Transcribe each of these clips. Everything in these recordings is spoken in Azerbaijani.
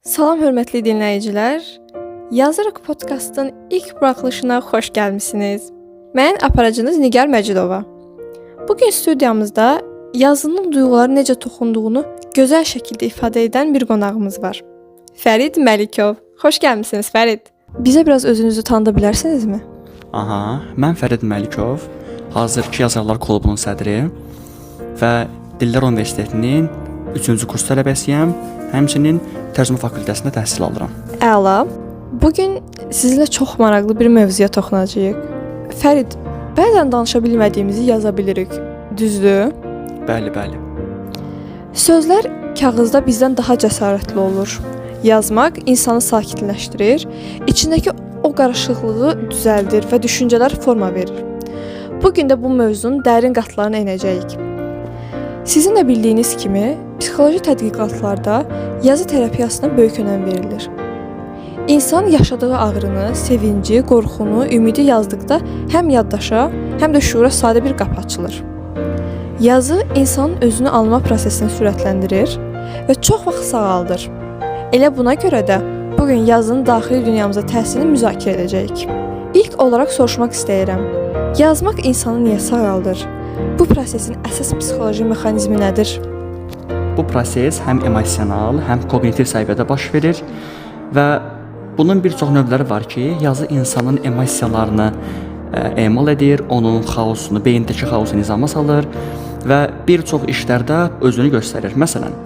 Salam hörmətli dinləyicilər. Yazırıq podkastın ilk buraxılışına xoş gəlmisiniz. Mən aparıcınız Nigar Məcidova. Bugün studiyamızda yazının duyğulara necə toxunduğunu gözəl şəkildə ifadə edən bir qonağımız var. Fərid Məlikov. Xoş gəlmisiniz Fərid. Bizə biraz özünüzü tanıda bilərsinizmi? Aha, mən Fərid Məlikov, hazırki Yazarlar Klubunun sədri və Dillər Universitetinin 3-cü kurs tələbəsiyəm. Həmçinin Tərcümə fakültəsində təhsil alıram. Əla. Bugün sizinlə çox maraqlı bir mövzuya toxunacağıq. Fərid, bəzən danışa bilmədiyimizi yaza bilirik. Düzdür? Bəli. Sözlər kağızda bizdən daha cəsarətli olur. Yazmaq insanı sakitləşdirir, içindəki o qarışıqlığı düzəldir və düşüncələr forma verir. Bugün də bu mövzunun dərin qatlarına enəcəyik. Sizin də bildiyiniz kimi, psixoloji tədqiqatlarda yazı terapiyasına böyük önəm verilir. İnsan yaşadığı ağrını, sevinci, qorxunu, ümidi yazdıqda həm yaddaşa, həm də şuura sadə bir qapı açılır. Yazı insanın özünü anlama prosesini sürətləndirir və çox vaxt sağaldır. Elə buna görə də bugün yazının daxili dünyamıza təsirini müzakirə edəcəyik. İlk olaraq soruşmaq istəyirəm. Yazmaq insanı niyə sağaldır? Bu prosesin əsas psixoloji mexanizmi nədir? Bu proses həm emosional, həm kognitiv səviyyədə baş verir və bunun bir çox növləri var ki, yazı insanın emosiyalarını emal edir, onun xaosunu, beyindəki xaosu nizama salır və bir çox işlərdə özünü göstərir. Məsələn,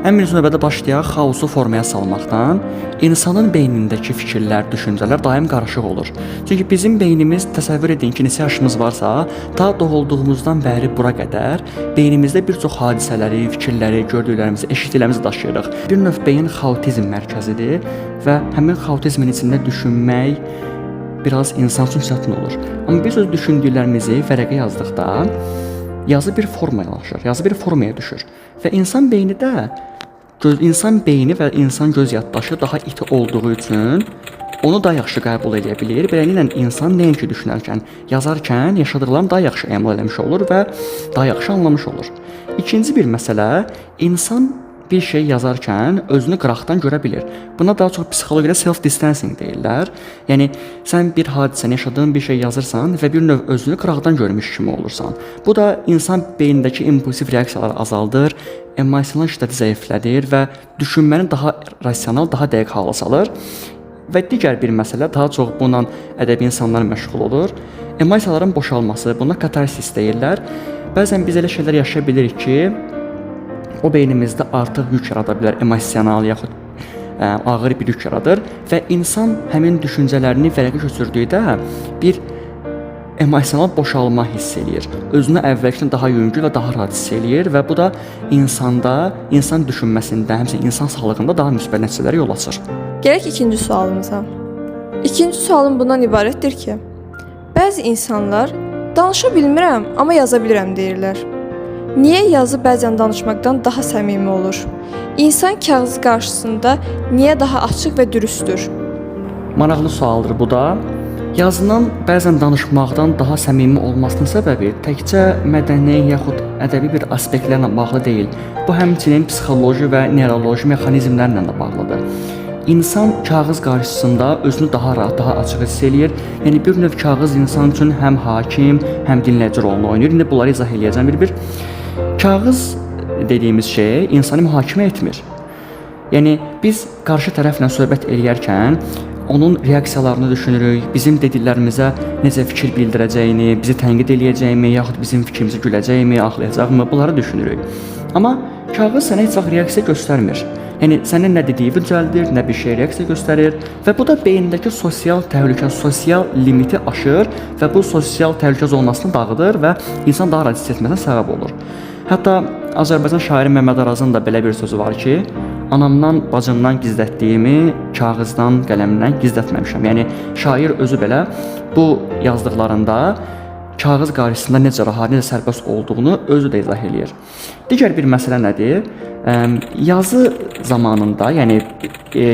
ən birinci növbədə başlayaq xaosu formaya salmaqdan. İnsanın beynindəki fikirlər, düşüncələr daim qarışıq olur. Çünki bizim beynimiz, təsəvvür edin ki, neçə yaşımız varsa, ta doğulduğumuzdan bəri bura qədər beynimizdə bir çox hadisələri, fikirləri, gördüklərimizi, eşitdiklərimizi daşıyırıq. Bir növ beyin xaotizm mərkəzidir və həmin xaotizmin içində düşünmək biraz insan üçün çətin olur. Amma biz öz düşündüklərimizi vərəqə yazdıqda yazı bir formaya alışır, yazı bir formaya düşür və insan beyni və insan göz yaddaşı daha iti olduğu üçün onu daha yaxşı qəbul edə bilir. Beləliklə insan nəinki düşünərkən, yazarkən yaşadıqlarını daha yaxşı emal etmiş olur və daha yaxşı anlamış olur. İkinci bir məsələ, insan bir şey yazarkən özünü qıraqdan görə bilir. Buna daha çox psixologiyada self-distancing deyirlər. Yəni, sən bir hadisəni, yaşadığın bir şey yazırsan və bir növ özünü qıraqdan görmüş kimi olursan. Bu da insan beynindəki impulsiv reaksiyaları azaldır, emosional işləri zəiflədir və düşünməni daha rasional, daha dəqiq hala salır. Və digər bir məsələ, daha çox bununla ədəbi insanlar məşğul olur. Emosiyaların boşalması, buna katarsis deyirlər. Bəzən biz elə şeylər yaşaya bilirik ki, o beynimizdə artıq yük yarada bilər, emosional yaxud ağır bir yük yaradır və insan həmin düşüncələrini vərəqə köçürdükdə bir emosional boşalma hiss eləyir. Özünü əvvəlkindən daha yüngül və daha rahat hiss eləyir və bu da insanda, insan düşünməsində, həmçinin insan sağlığında daha müsbət nəticələrə yol açır. Gələk ikinci sualımıza. İkinci sualım bundan ibarətdir ki, bəzi insanlar danışa bilmirəm, amma yaza bilirəm deyirlər. Niyə yazı bəzən danışmaqdan daha səmimi olur? İnsan kağız qarşısında niyə daha açıq və dürüsttür? Maraqlı sualdır bu da. Yazının bəzən danışmaqdan daha səmimi olmasının səbəbi təkcə mədəni yaxud ədəbi bir aspektlərlə bağlı deyil. Bu həmçinin psixoloji və neuroloji mexanizmlərlə də bağlıdır. İnsan kağız qarşısında özünü daha rahat, daha açıq hiss eləyir. Yəni bir növ kağız insan üçün həm hakim, həm dinləyici rolunu oynayır. İndi bunları izah eləyəcəm bir-bir. Kağız dediyimiz şey insanı mühakimə etmir. Yəni biz qarşı tərəflə söhbət eləyərkən onun reaksiyalarını düşünürük, bizim dediklərimizə necə fikir bildirəcəyini, bizi tənqid eləyəcəyimi, yaxud bizim fikrimizi güləcəkmi, ağlayacaqmı, bunları düşünürük. Amma kağız sənə heç vaxt reaksiya göstərmir. Yəni sənin nə dediyi düzəldir, nə bir şey reaksiya göstərir və bu da beyindəki sosial təhlükə, sosial limiti aşır və bu sosial təhlükə zonasını dağıdır və insan daha rahat hiss etməsinə səbəb olur. Hətta Azərbaycan şairi Məmməd Arazın da belə bir sözü var ki, anamdan, bacımdan gizlətdiyimi kağızdan, qələmdən gizlətməmişəm. Yəni şair özü belə bu yazdıqlarında kağız qarşısında necə rahat, necə sərbəst olduğunu özü də izah eləyir. Digər bir məsələ nədir? Yazı zamanında, yəni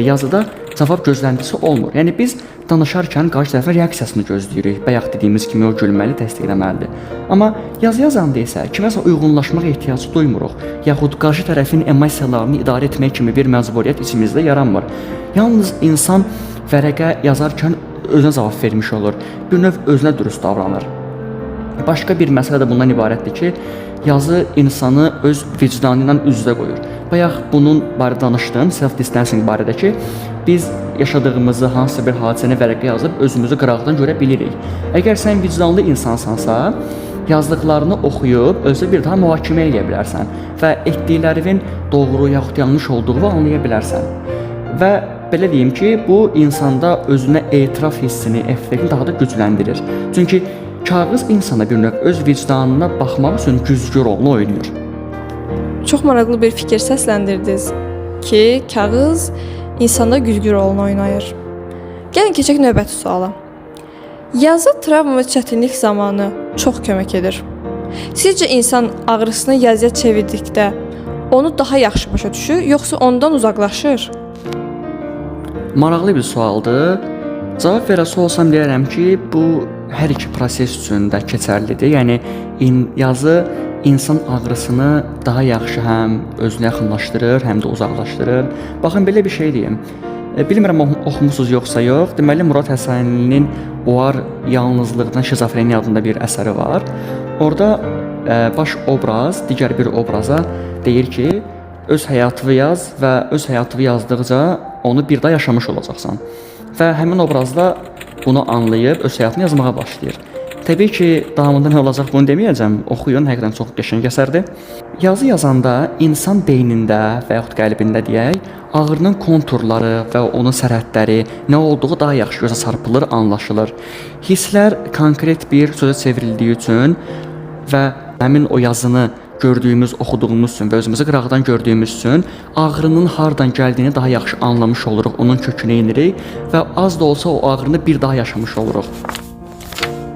yazıda cavab gözləntisi olmur. Yəni biz danışarkən qarşı tərəfin reaksiyasını gözləyirik. Bayaq dediyimiz kimi o gülməli, təsdiqləməlidir. Amma yazı yazanda isə kiməsə uyğunlaşmaq ehtiyacı duymuruq, yaxud qarşı tərəfin emosiyalarını idarə etmək kimi bir məcburiyyət içimizdə yaranmır. Yalnız insan vərəqə yazarkən özünə cavab vermiş olur. Bir növ özünə dürüst davranır. Başqa bir məsələ də bundan ibarətdir ki, yazı insanı öz vicdanı ilə üz-üzə qoyur. Bayaq bunun barədə danışdım, self-distancing barədə ki, biz yaşadığımızı, hansısa bir hadisəni vərəqə yazıb özümüzü qıraqdan görə bilirik. Əgər sən vicdanlı insansansa, yazdıqlarını oxuyub özü bir daha mühakimə edə bilərsən və etdiklərinin doğru yaxud yanlış olduğunu anlaya bilərsən. Və belə deyim ki, bu insanda özünə etiraf hissini, effektini daha da gücləndirir. Çünki kağız insana bir növ öz vicdanına baxmaq üçün güzgü rolunu oynayır. Çox maraqlı bir fikir səsləndirdiniz ki, kağız insanda güzgü rolunu oynayır. Gəlin keçək növbəti suala. Yazı travma və çətinlik zamanı çox kömək edir. Sizcə insan ağrısını yazıya çevirdikdə onu daha yaxşı başa düşür, yoxsa ondan uzaqlaşır? Maraqlı bir sualdır. Cavab verəsi olsam deyərəm ki, bu hər iki proses üçün də keçərlidir. Yəni yazı insan ağrısını daha yaxşı həm özünə yaxınlaşdırır, həm də uzaqlaşdırır. Baxın, belə bir şey deyim. Bilmirəm oxumusunuz yoxsa yox. Deməli Murad Həsənlinin Oar Yalnızlıqdan Şizofreniya adında bir əsəri var. Orada baş obraz digər bir obraza deyir ki, öz həyatını yaz və öz həyatını yazdıqca onu bir daha yaşamış olacaqsan. Və həmin obrazda bunu anlayıb öz həyatını yazmağa başlayır. Təbii ki, davamında nə olacaq bunu deməyəcəm. Oxuyun, həqiqətən çox qəşəng əsərdir. Yazı yazanda insan beynində və yaxud qəlbində deyək, ağrının konturları və onun sərhədləri, nə olduğu daha yaxşı gözə çarpılır, anlaşılır. Hisslər konkret bir sözə çevrildiyi üçün və həmin o yazını gördüyümüz, oxuduğumuz üçün və özümüzü qıraqdan gördüyümüz üçün ağrının hardan gəldiyini daha yaxşı anlamış oluruq, onun kökünə inirik və az da olsa o ağrını bir daha yaşamış oluruq.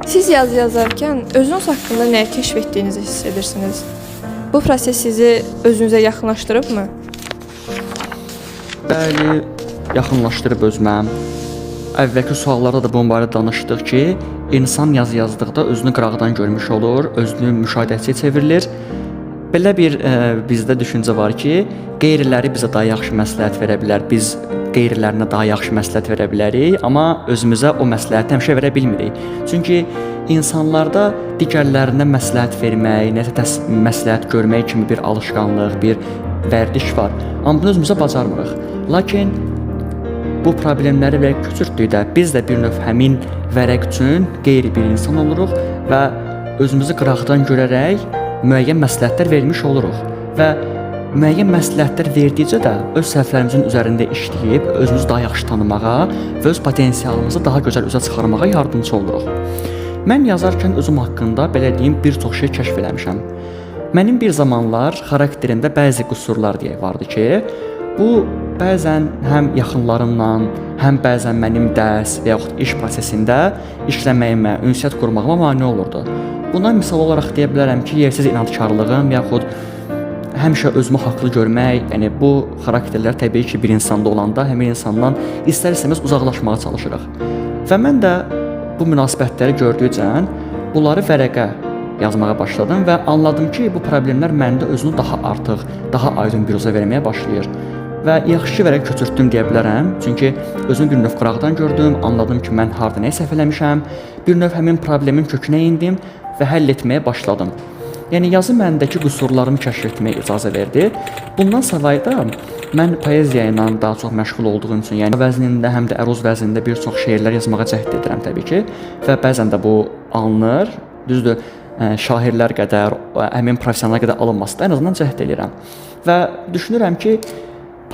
Siz yazı yazarkən özünüz haqqında nəyi kəşf etdiyinizi hiss edirsiniz? Bu proses sizi özünüzə yaxınlaşdırıbmı? Bəli, yaxınlaşdırıb özümə. Əvvəlki suallarda da bunun barədə danışdıq ki, insan yazı yazdıqda özünü qıraqdan görmüş olur, özünü müşahidəçiyə çevrilir. Belə bir bizdə düşüncə var ki, qeyriləri bizə daha yaxşı məsləhət verə bilər, biz qeyrilərinə daha yaxşı məsləhət verə bilərik, amma özümüzə o məsləhəti həmişə verə bilmirik. Çünki insanlarda digərlərinə məsləhət vermək, nəsə məsləhət görmək kimi bir alışqanlıq, bir vərdiş var. Amma bunu özümüzə bacarmırıq. Lakin bu problemləri və köçürtdükdə biz də bir növ həmin vərəq üçün qeyri bir insan oluruq və özümüzü qıraqdan görərək müəyyən məsləhətlər vermiş oluruq və müəyyən məsləhətlər verdikcə də öz səhvlərimizin üzərində işləyib özümüzü daha yaxşı tanımağa və öz potensialımızı daha gözəl üzə çıxarmağa yardımcı oluruq. Mən yazarkən özüm haqqında belə deyim bir çox şey kəşf eləmişəm. Mənim bir zamanlar xarakterimdə bəzi qüsurlar deyə vardı ki, bu bəzən həm yaxınlarımla, həm bəzən mənim dərs və yaxud iş prosesində işləməyimə, ünsiyyət qurmağıma mane olurdu. Buna misal olaraq deyə bilərəm ki, yersiz inadkarlığım yaxud həmişə özümü haqlı görmək, yəni bu xarakterlər təbii ki, bir insanda olanda həmin insandan istər-istəməz uzaqlaşmağa çalışırıq. Və mən də bu münasibətləri gördükcə bunları vərəqə yazmağa başladım və anladım ki, bu problemlər məndə özünü daha artıq, daha aydın bir üzə verməyə başlayır. Və yaxşı ki, vərəq köçürtdüm deyə bilərəm. Çünki özümü bir növ qıraqdan gördüm, anladım ki, mən harda nə səhv eləmişəm, bir növ həmin problemin kökünə indim və həll etməyə başladım. Yəni yazı məndəki qüsurlarımı kəşf etməyə icazə verdi. Bundan savayı da mən poeziya ilə daha çox məşğul olduğum üçün, yəni vəznində həm də əruz vəznində bir çox şeirlər yazmağa cəhd edirəm təbii ki və bəzən də bu alınır. Düzdür, şairlər qədər, həmin professionallar qədər alınması da ən azından cəhd edirəm. Və düşünürəm ki,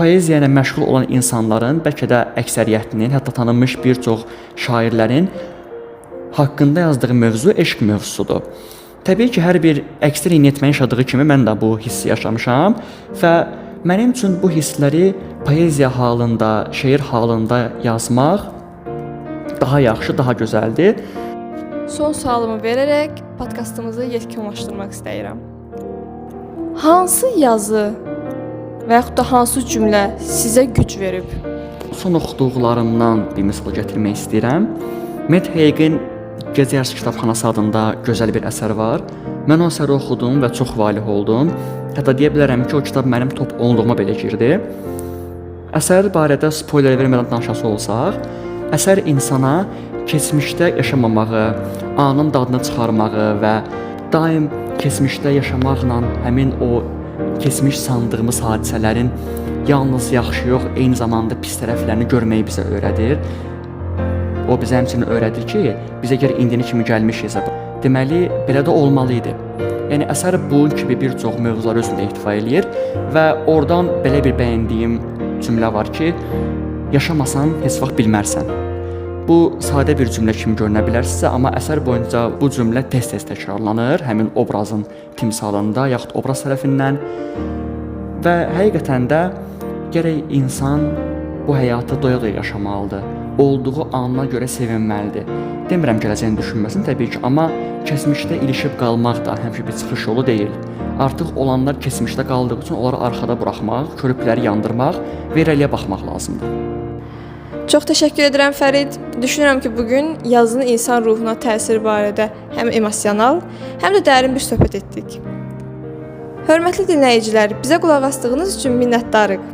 poeziya ilə məşğul olan insanların, bəlkə də əksəriyyətinin, hətta tanınmış bir çox şairlərin haqqında yazdığı mövzu eşq mövzusudur. Təbii ki, hər bir əksər yeniyetmənin yaşadığı kimi mən də bu hissi yaşamışam və mənim üçün bu hissləri poeziya halında, şeir halında yazmaq daha yaxşı, daha gözəldir. Son sualımı verərək podkastımızı yetkinləşdirmək istəyirəm. Hansı yazı və yaxud da hansı cümlə sizə güc verib? son oxuduqlarımdan bir misal gətirmək istəyirəm. Matt Haig'in Gecə Yarısı Kitabxanası adında gözəl bir əsər var. Mən o əsəri oxudum və çox valeh oldum. Hətta deyə bilərəm ki, o kitab mənim top 10-luğuma belə girdi. Əsər barədə spoiler vermədən danışası olsaq, əsər insana keçmişdə yaşamamağı, anın dadını çıxarmağı və daim keçmişdə yaşamaqla həmin o keçmiş sandığımız hadisələrin yalnız yaxşı yox, eyni zamanda pis tərəflərini görməyi bizə öyrədir. O bizə həmçinin öyrədir ki, biz əgər indini kimi gəlmişiksə, deməli belə də olmalı idi. Yəni əsər bunun kimi bir çox mövzuları özündə ihtiva eləyir və oradan belə bir bəyəndiyim cümlə var ki, yaşamasan heç vaxt bilmərsən. Bu sadə bir cümlə kimi görünə bilər sizə, amma əsər boyunca bu cümlə tez-tez təkrarlanır, həmin obrazın timsalında yaxud obraz tərəfindən və həqiqətən də gərək insan bu həyatı doya-doya yaşamalıdır. Olduğu anına görə sevinməlidir. Demirəm gələcəyini düşünməsin təbii ki, amma keçmişdə ilişib qalmaq da həmişə bir çıxış yolu deyil. Artıq olanlar keçmişdə qaldığı üçün onları arxada buraxmaq, körpüləri yandırmaq və irəliyə baxmaq lazımdır. Çox təşəkkür edirəm Fərid. Düşünürəm ki, bu gün yazının insan ruhuna təsiri barədə həm emosional, həm də dərin bir söhbət etdik. Hörmətli dinləyicilər, bizə qulaq asdığınız üçün minnətdarıq.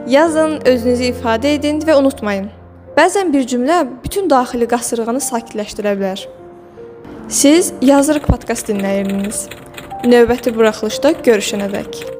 Yazın, özünüzü ifadə edin və unutmayın. Bəzən bir cümlə bütün daxili qasırğanı sakitləşdirə bilər. Siz Yazırıq podkast dinləyirsiniz. Növbəti buraxılışda görüşənədək.